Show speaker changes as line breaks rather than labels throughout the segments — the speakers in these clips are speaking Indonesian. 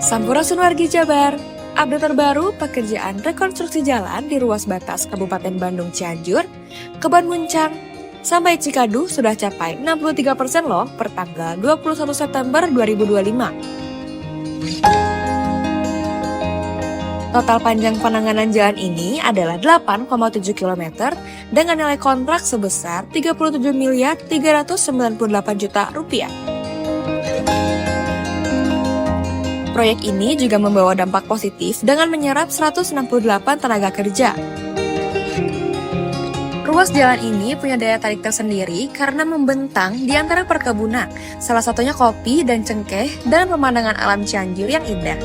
Sampurasun wargi Jabar. Update terbaru pekerjaan rekonstruksi jalan di ruas batas Kabupaten Bandung Cianjur, Kebon Muncang, sampai Cikadu sudah capai 63% loh per tanggal 21 September 2025. Total panjang penanganan jalan ini adalah 8,7 km dengan nilai kontrak sebesar 37.398 juta rupiah. Proyek ini juga membawa dampak positif dengan menyerap 168 tenaga kerja. Ruas jalan ini punya daya tarik tersendiri karena membentang di antara perkebunan, salah satunya kopi dan cengkeh dan pemandangan alam Cianjur yang indah.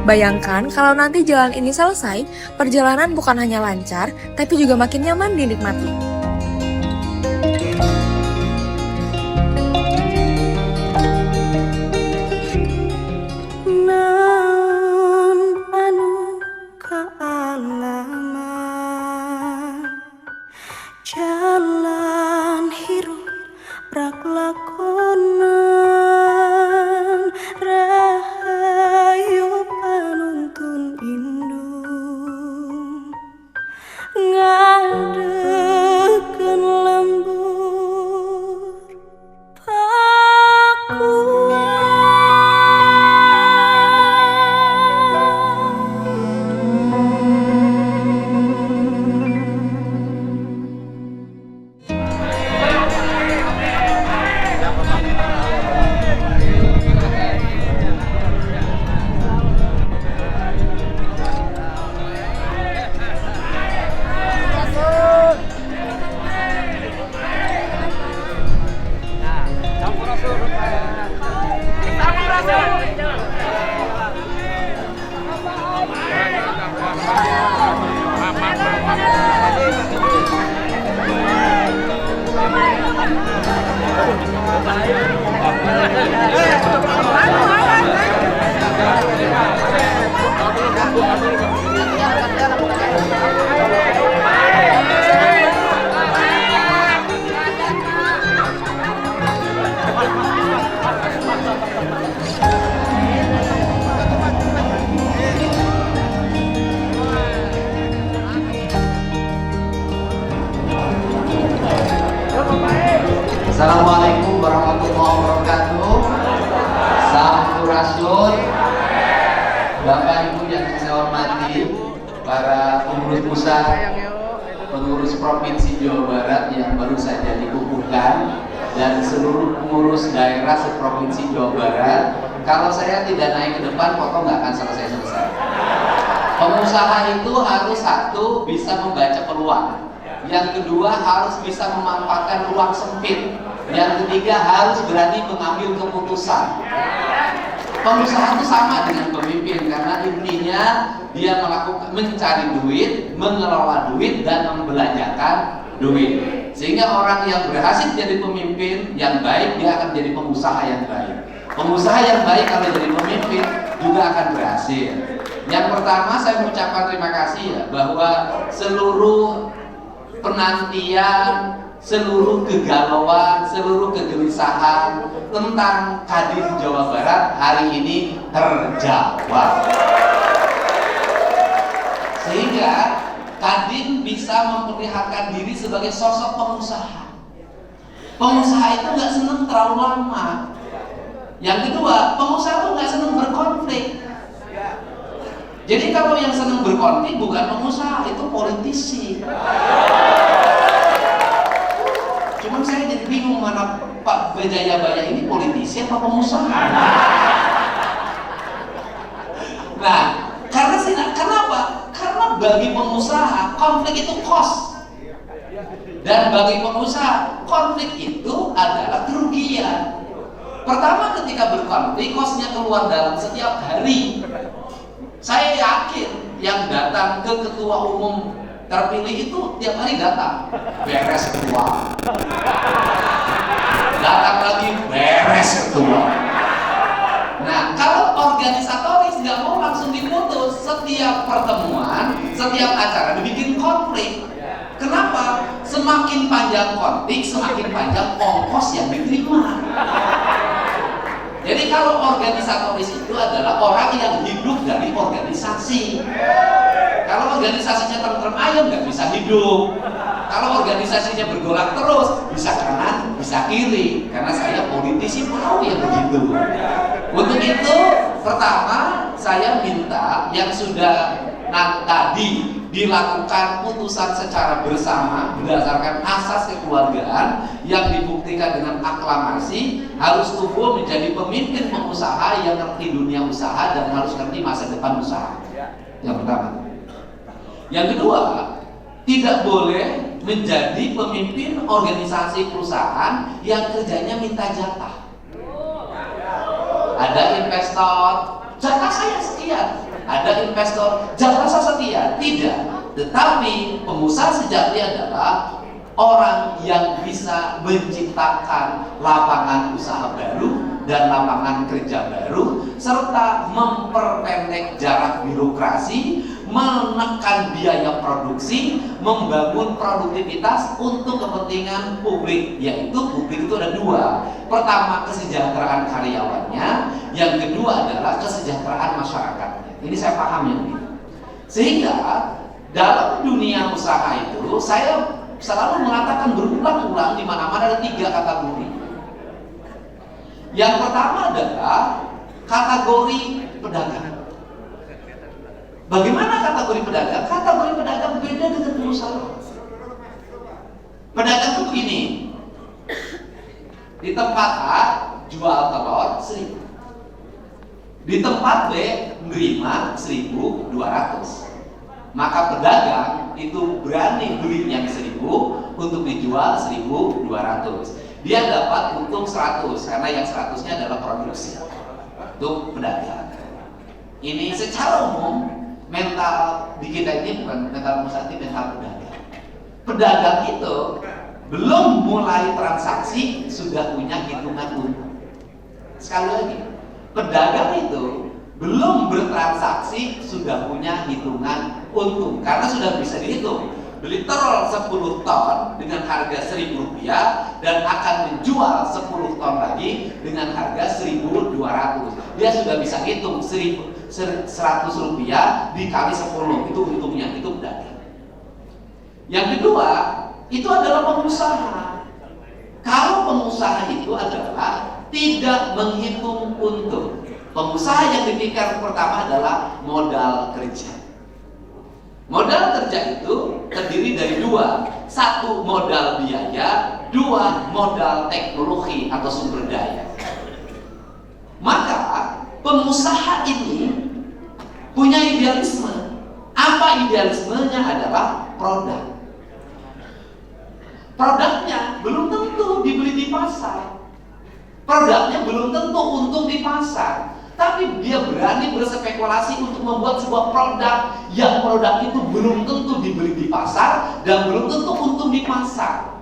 Bayangkan kalau nanti jalan ini selesai, perjalanan bukan hanya lancar, tapi juga makin nyaman dinikmati.
Jalan hirup rak lakonan rahayu panuntun indung ngadekeun lembur
Assalamualaikum warahmatullahi wabarakatuh. Sampurasun. Bapak Ibu yang saya hormati, para pengurus pusat, pengurus Provinsi Jawa Barat yang baru saja dikukuhkan, dan seluruh pengurus daerah seprovinsi Jawa Barat. Kalau saya tidak naik ke depan, foto nggak akan selesai-selesai. Pengusaha itu harus satu, bisa membaca peluang. Yang kedua, harus bisa memanfaatkan ruang sempit. Yang ketiga, harus berani mengambil keputusan. Pengusaha itu sama dengan pemimpin, karena intinya dia mencari duit, mengelola duit, dan membelanjakan duit. Sehingga orang yang berhasil jadi pemimpin yang baik, dia akan jadi pengusaha yang baik. Pengusaha yang baik kalau jadi pemimpin juga akan berhasil. Yang pertama, saya mengucapkan terima kasih ya, bahwa seluruh penantian, seluruh kegalauan, seluruh kegelisahan tentang Kadin Jawa Barat hari ini terjawab. Sehingga Kadin bisa memperlihatkan diri sebagai sosok pengusaha. Pengusaha itu nggak senang terlalu lama. Yang kedua, pengusaha itu nggak senang berkonflik. Jadi kalau yang senang berkonflik bukan pengusaha, itu politisi. Cuman saya jadi bingung, mana Pak Bajayabaya ini politisi apa pengusaha? Nah, kenapa? Karena bagi pengusaha konflik itu cost, dan bagi pengusaha konflik itu adalah kerugian. Pertama, ketika berkonflik, costnya keluar dalam setiap hari. Saya yakin yang datang ke ketua umum terpilih itu tiap hari datang, beres ketua, datang lagi, beres ketua. Nah, kalau organisatoris nggak mau langsung diputus, setiap pertemuan, setiap acara dibikin konflik. Kenapa? Semakin panjang konflik, semakin panjang ongkos yang diterima. Jadi kalau organisatoris itu adalah orang yang hidup dari organisasi. Kalau organisasinya tentrem ayam nggak bisa hidup. Kalau organisasinya bergolak terus, bisa kanan, bisa kiri. Karena saya politisi tahu yang begitu. Untuk itu, pertama saya minta yang sudah tadi dilakukan putusan secara bersama berdasarkan asas kekeluargaan yang dibuktikan dengan aklamasi, harus tumbuh menjadi pemimpin pengusaha yang ngerti dunia usaha dan harus ngerti masa depan usaha. Yang pertama. Yang kedua, tidak boleh menjadi pemimpin organisasi perusahaan yang kerjanya minta jatah. Ada investor, jatah saya sekian. Ada investor, jatah saya sekian. Tidak. Tetapi pengusaha sejati adalah orang yang bisa menciptakan lapangan usaha baru dan lapangan kerja baru, serta memperpendek jarak birokrasi, menekan biaya produksi, membangun produktivitas untuk kepentingan publik. Yaitu publik itu ada dua. Pertama, kesejahteraan karyawannya. Yang kedua adalah kesejahteraan masyarakatnya. Ini saya paham yang ini. Sehingga dalam dunia usaha itu saya selalu mengatakan berulang-ulang di mana-mana ada 3 kategori. Yang pertama adalah kategori pedagang. Bagaimana kategori pedagang? Kategori pedagang beda dengan pengusaha. Pedagang itu begini. Di tempat A jual telur 1.000. Di tempat B nerima 1.200. Maka pedagang itu berani beli yang 1.000 untuk dijual 1.200. Dia dapat untung 100 karena yang 100-nya adalah produksi. Itu pedagang. Ini secara umum mental di kita ini bukan mental pengusaha, mental pedagang. Pedagang itu belum mulai transaksi sudah punya hitungan untung. Sekali lagi, pedagang itu belum bertransaksi sudah punya hitungan untung karena sudah bisa dihitung. Beli telur 10 ton dengan harga Rp1.000 dan akan menjual 10 ton lagi dengan harga Rp1.200. Dia sudah bisa hitung Rp100 dikali 10, itu untungnya, itu pedagang. Yang kedua, itu adalah pengusaha. Kalau pengusaha itu adalah tidak menghitung untung. Pengusaha yang dipikirkan pertama adalah modal kerja. Modal kerja itu terdiri dari 2. 1 modal biaya, 2 modal teknologi atau sumber daya. Maka pengusaha ini punya idealisme. Apa idealismenya? Adalah produk. Produknya belum tentu dibeli di pasar. Produknya belum tentu untung di pasar. Tapi dia berani berspekulasi untuk membuat sebuah produk yang produk itu belum tentu dibeli di pasar dan belum tentu untung di pasar.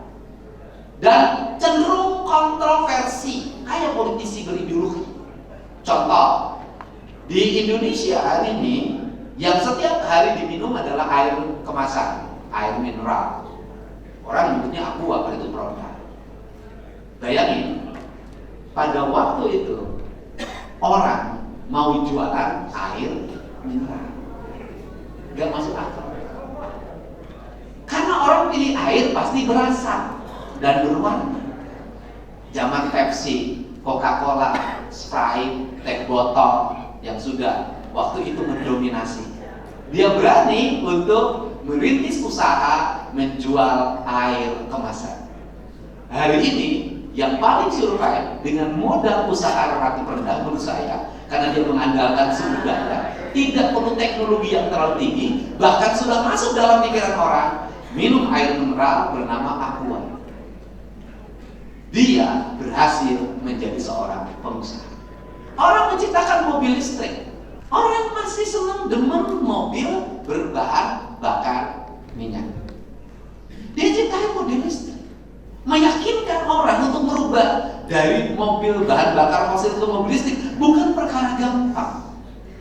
Dan cenderung kontroversi, kayak politisi berideologi. Contoh, di Indonesia hari ini yang setiap hari diminum adalah air kemasan, air mineral. Orang menyebutnya aqua, itu produk. Bayangin, pada waktu itu orang mau jualan air mineral, gak masuk akal. Karena orang pilih air pasti berasa dan berwarna. Zaman Pepsi, Coca-Cola, Sprite, teh botol yang sudah waktu itu mendominasi. Dia berani untuk merintis usaha menjual air kemasan. Hari ini yang paling survive dengan modal usaha relatif rendah menurut saya, karena dia mengandalkan sumber daya, tidak perlu teknologi yang terlalu tinggi, bahkan sudah masuk dalam pikiran orang, minum air mineral bernama aqua. Dia berhasil menjadi seorang pengusaha. Orang menciptakan mobil listrik, orang masih senang demen mobil berbahan bakar minyak. Dia ciptain mobil listrik, meyakinkan orang untuk merubah dari mobil bahan bakar fosil ke mobil listrik bukan perkara gampang.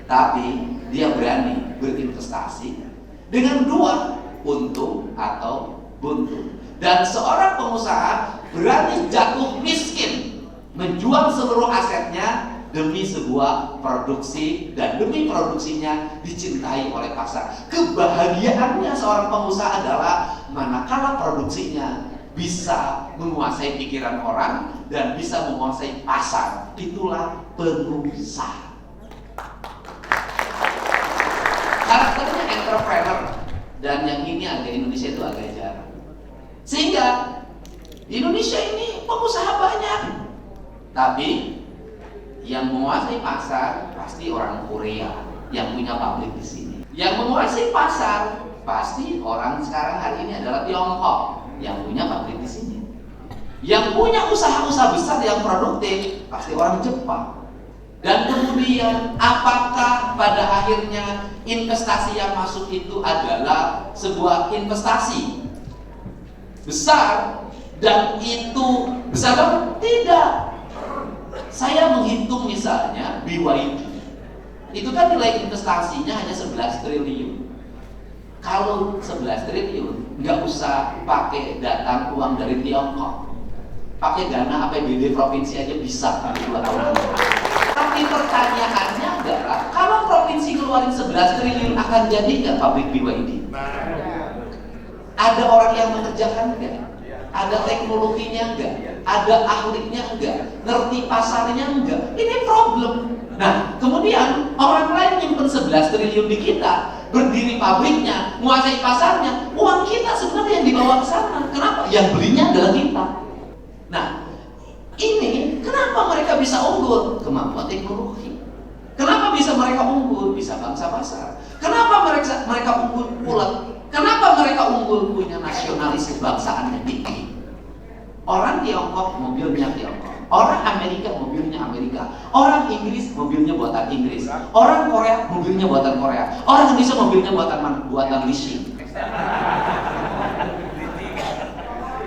Tapi dia berani berinvestasi dengan 2, untung atau buntu. Dan seorang pengusaha berani jatuh miskin, menjual seluruh asetnya demi sebuah produksi dan demi produksinya dicintai oleh pasar. Kebahagiaannya seorang pengusaha adalah manakala produksinya bisa menguasai pikiran orang dan bisa menguasai pasar. Itulah pengusaha. Karakternya entrepreneur, dan yang ini agak Indonesia itu agak jarang. Sehingga Indonesia ini pengusaha banyak, tapi yang menguasai pasar pasti orang Korea yang punya pabrik di sini. Yang menguasai pasar pasti orang sekarang hari ini adalah Tiongkok yang punya pabrik di sini. Yang punya usaha-usaha besar yang produktif pasti orang Jepang. Dan kemudian apakah pada akhirnya investasi yang masuk itu adalah sebuah investasi besar dan itu besar banget? Tidak. Saya menghitung misalnya BYD, itu kan nilai investasinya hanya 11 triliun. Kalau 11 triliun, nggak usah pakai datang uang dari Tiongkok, pakai dana APBD provinsi aja bisa di 2 tahun. Tapi pertanyaannya adalah, kalau provinsi keluarin 11 triliun akan jadi nggak pabrik BYD? Ada orang yang mengerjakan nggak? Ada teknologinya enggak? Ada ahlinya enggak? Ngerti pasarnya enggak? Ini problem. Nah, kemudian orang lain nyimpen 11 triliun di kita, berdiri pabriknya, menguasai pasarnya, uang kita sebenarnya yang dibawa ke sana. Kenapa? Yang belinya adalah kita. Nah, ini kenapa mereka bisa unggul? Kemampuan teknologi. Kenapa bisa mereka unggul? Bisa bangsa pasar. Kenapa mereka unggul pula? Kenapa mereka unggul? Punya nasionalis kebangsaan yang tinggi. Orang Tiongkok mobilnya Tiongkok, orang Amerika mobilnya Amerika, orang Inggris mobilnya buatan Inggris, orang Korea mobilnya buatan Korea, orang Indonesia mobilnya buatan Lishi.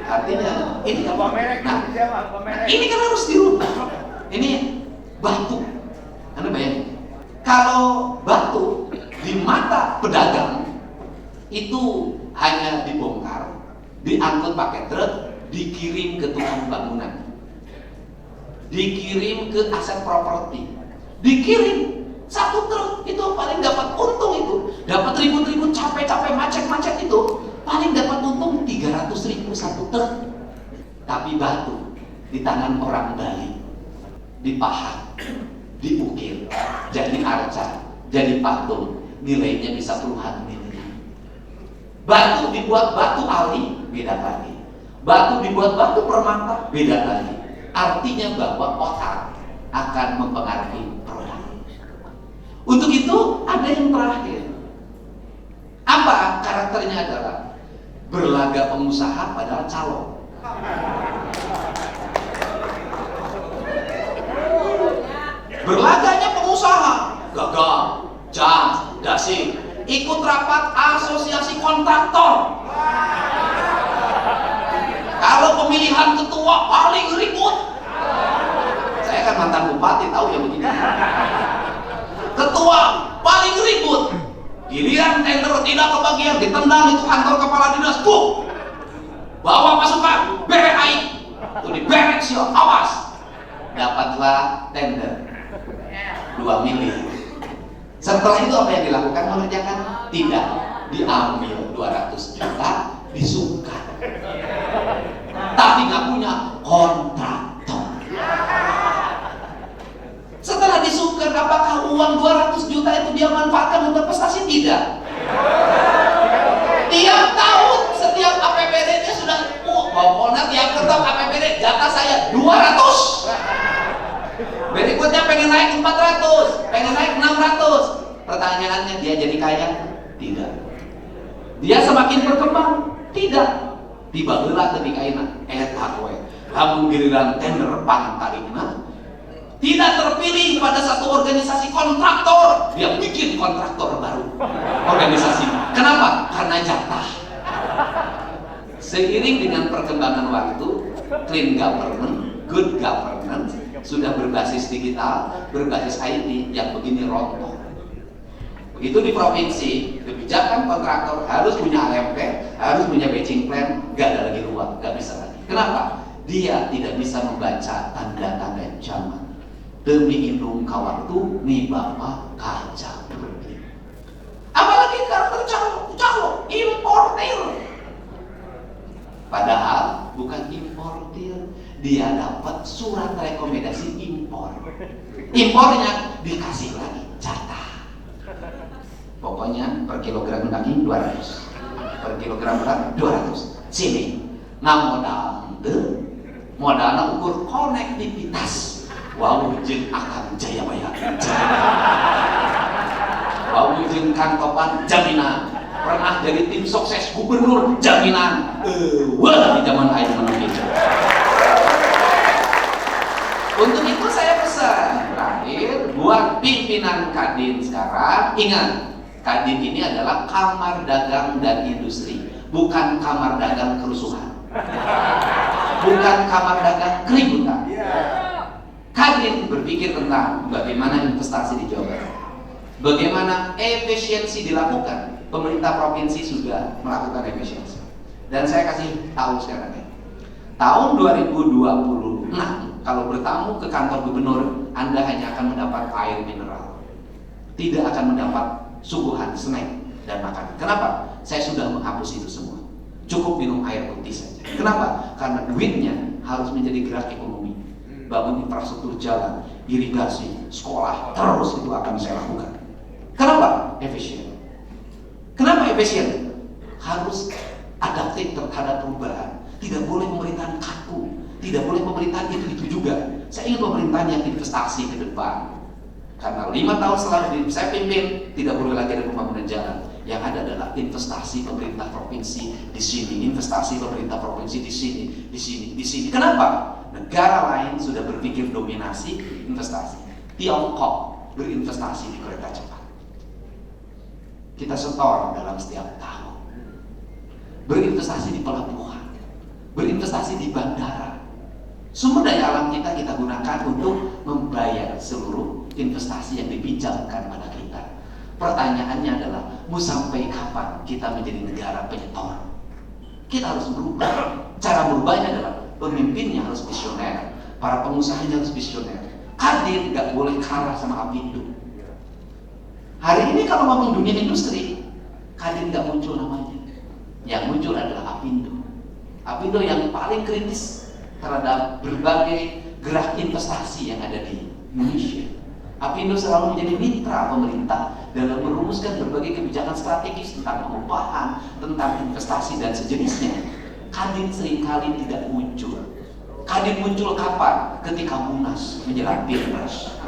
Artinya ini apa? Nah, ini kan harus dirubah. Ini batu. Anda bayangin, kalau batu di mata pedagang itu hanya dibongkar, diangkut pakai truk, dikirim ke tukang bangunan, dikirim ke aset properti, dikirim satu truk itu paling dapat untung itu, dapat ribut-ribut capek-capek macet-macet itu paling dapat untung 300.000 satu truk. Tapi batu di tangan orang Bali dipahat, diukir, jadi arca, jadi patung, nilainya bisa puluhan miliar. Batu dibuat batu ali, beda lagi. Batu dibuat batu permata, beda lagi. Artinya bahwa otak akan mempengaruhi produk. Untuk itu ada yang terakhir. Apa karakternya adalah berlaga pengusaha padahal calon. Berlaganya pengusaha, gagal, jas, dasi, ikut rapat asosiasi kontraktor. Kalau pemilihan ketua paling ribut. Saya kan mantan bupati, tahu ya begini. Ketua paling ribut. Giliran tender tidak kebagian, ditendang itu kantor kepala dinas. Bawa pasukan, berek air. Itu diberek sio, awas. Dapatlah tender 2 miliar. Setelah itu apa yang dilakukan mengerjakan? Tidak, diambil 200 juta, disungkat. Tapi nggak punya kontraktor. Setelah disungkat, apakah uang 200 juta itu dia manfaatkan untuk prestasi? Tidak. Tiap tahun, setiap APBD-nya sudah, pokoknya tiap ketok APBD, jatah saya 200. Berikutnya pengen naik 400, pengen naik 600. Pertanyaannya, dia jadi kaya? Tidak. Dia semakin berkembang? Tidak. Tiba geula ketika ina we lamun giliran tender pantarikna tidak terpilih pada satu organisasi kontraktor, dia bikin kontraktor baru organisasi. Kenapa? Karena jatah. Seiring dengan perkembangan waktu, clean government, good governance sudah berbasis digital, berbasis IT, yang begini rontok. Begitu di provinsi, kebijakan kontraktor harus punya AMP, harus punya batching plan, gak ada lagi ruang, gak bisa lagi. Kenapa? Dia tidak bisa membaca tanda-tanda zaman. demi indung kawatu nih bapak kaca. Apalagi karakter calo importir. Padahal bukan importir, dia dapat surat rekomendasi impor. Impornya dikasih lagi jatah. Pokoknya per kilogram daging 200, per kilogram berat 200. Sini, modalna ukur konektivitas. Wow, jeung akan Jayabaya. Wow, jeung Kang Topan jaminan. Pernah jadi tim sukses gubernur jaminan. Wah, di zaman aing menang. Untuk itu saya pesan terakhir buat pimpinan Kadin sekarang, ingat, Kadin ini adalah kamar dagang dan industri, bukan kamar dagang kerusuhan, bukan kamar dagang keributan. Kadin berpikir tentang bagaimana investasi di Jawa Barat, bagaimana efisiensi dilakukan. Pemerintah provinsi sudah melakukan efisiensi, dan saya kasih tahu sekarang ya, tahun 2026 kalau bertamu ke kantor gubernur, Anda hanya akan mendapat air mineral, tidak akan mendapat suguhan snack dan makanan. Kenapa? Saya sudah menghapus itu semua. Cukup minum air putih saja. Kenapa? Karena duitnya harus menjadi gerak ekonomi. Bangun infrastruktur jalan, irigasi, sekolah, terus itu akan saya lakukan. Kenapa? Efisien. Kenapa efisien? Harus adaptif terhadap perubahan. Tidak boleh pemerintahan kaku, tidak boleh pemerintahan itu juga. Saya ingin pemerintahan yang investasi ke depan. Karena 5 tahun setelah saya pimpin, tidak boleh lagi ada pembangunan jalan. Yang ada adalah investasi pemerintah provinsi di sini, investasi pemerintah provinsi di sini, di sini, di sini. Kenapa? Negara lain sudah berpikir dominasi investasi. Tiongkok berinvestasi di kereta cepat. Kita setor dalam setiap tahun. Berinvestasi di pelabuhan, berinvestasi di bandara. Sumber daya alam kita gunakan untuk membayar seluruh investasi yang dipinjamkan pada kita. Pertanyaannya adalah, mau sampai kapan kita menjadi negara penyetor? Kita harus berubah. Cara berubahnya adalah pemimpinnya harus visioner, para pengusahanya harus visioner. Kadin nggak boleh kalah sama Apindo. Hari ini kalau ngomong dunia industri, Kadin nggak muncul namanya. Yang muncul adalah Apindo. Apindo yang paling kritis terhadap berbagai gerak investasi yang ada di Indonesia. Apindo selalu menjadi mitra pemerintah dalam merumuskan berbagai kebijakan strategis tentang pengupahan, tentang investasi dan sejenisnya. Kadin seringkali tidak muncul. Kadin muncul kapan? Ketika Munas menjelang Pilpres.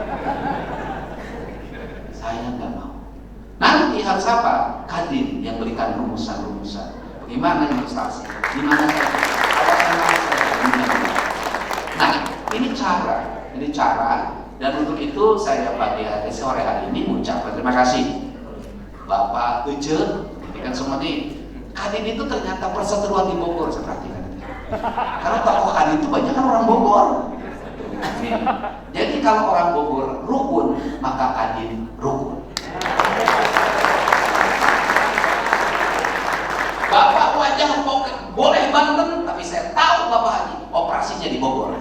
Saya nggak mau. Nanti harus apa? Kadin yang berikan rumusan-rumusan. Bagaimana investasi? Di mana saja? Nah, ini cara. Dan untuk itu saya sore hari ini mengucapkan terima kasih Bapak Ece. Ini kan semua nih. Kadin itu ternyata perseteruan di Bogor, saya perhatikan. Karena tokoh Kadin itu banyak kan orang Bogor. Nih. Jadi kalau orang Bogor rukun, maka Kadin rukun. Bapak wajah boleh Banten, tapi saya tahu Bapak Haji operasinya di Bogor.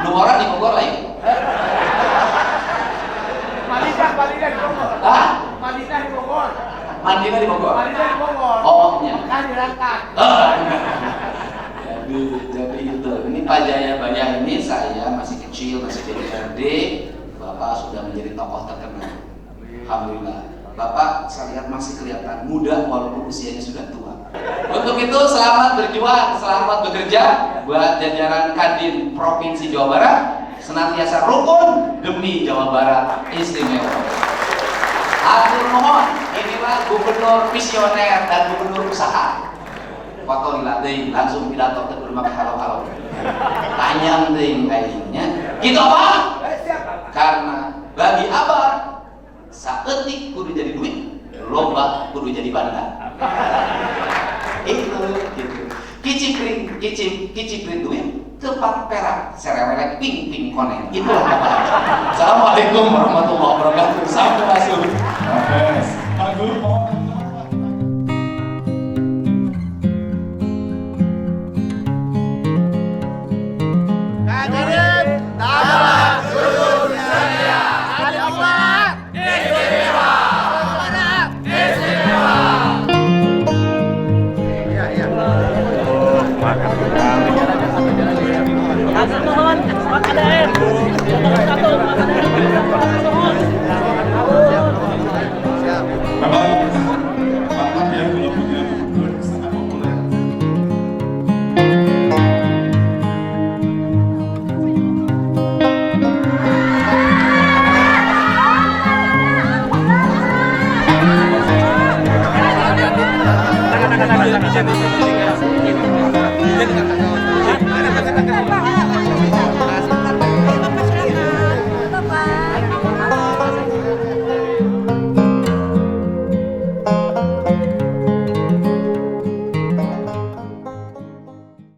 Numoran di Bogor lagi.
Madinah di Bogor.
Hah?
Madinah di Bogor.
Madinah di Bogor.
Madinah di Bogor.
Oh, nya.
Kan dirangkat.
Jadi itu. Ini Pak Jayabaya ini saya masih kecil, masih DPRD. Bapak sudah menjadi tokoh terkenal. Alhamdulillah. Bapak saya lihat masih kelihatan muda walaupun usianya sudah tua. Untuk itu selamat berjuang, selamat bekerja buat jajaran Kadin Provinsi Jawa Barat, senantiasa rukun demi Jawa Barat istimewa. Atur mohon, inilah gubernur visioner dan gubernur usaha. Foto dilatih, langsung pidato ke rumah halo-halo. Tanyang ting kayaknya. Gitu apa? Karena bagi Abah, saeutik kudu jadi duit, lomba kudu jadi bandar. Itu gitu. Kicipring duit, tepat perak, serewelek ping konen. Itulah apa. Assalamualaikum warahmatullahi wabarakatuh. Sampai masuk.
Agung.